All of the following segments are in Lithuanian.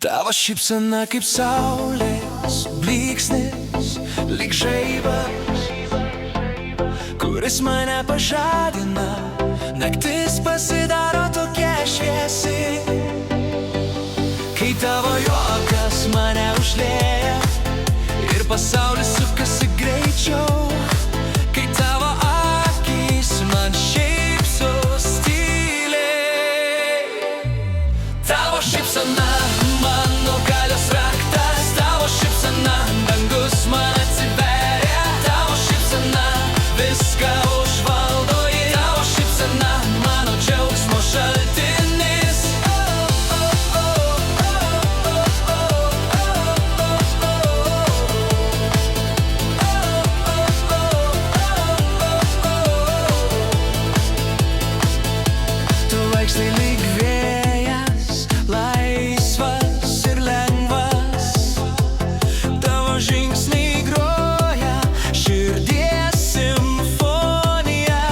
Tavo šypsena kaip saulės blyksnis, lyg žaibas, kuris mane pažadina. Naktis pasidaro tokia šviesi, kai tavo juokas mane užlieja ir pasaulis sukasi greičiau, kai tavo akys man šypsos tyliai. Tavo šypsena mano galios raktas, tavo šypsena dangus man atsiveria, tavo šypsena viską užvaldo, tavo šypsena mano džiaugsmo šaltinis. Tu vaikštai lyg vėjas, laisvas ir lengvas, tavo žingsniai groja širdies simfoniją.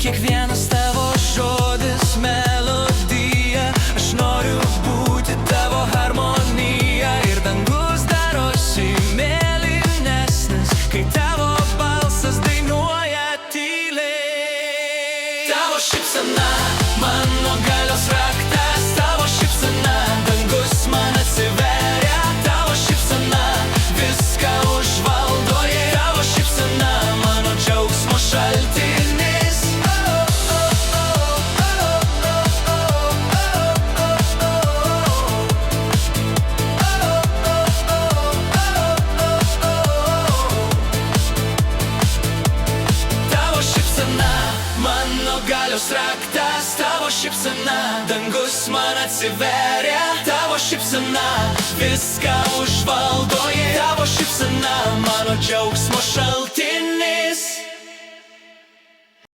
Kiekvienas tavo žodis melodija, aš noriu būti tavo harmonija. Ir dangus darosi mėlynesnis, kai tavo balsas dainuoja tyliai. Tavo šypsena mano galios raktas, tavo šypsena dangus man atsiveria, tavo šypsena viską užvaldo, tavo šypsena mano džiaugsmo šaltinis. Tavo šypsena mano galios raktas, tavo šypsena dangus man atsiveria, tavo šypsena viską užvaldo, tavo šypsena mano džiaugsmo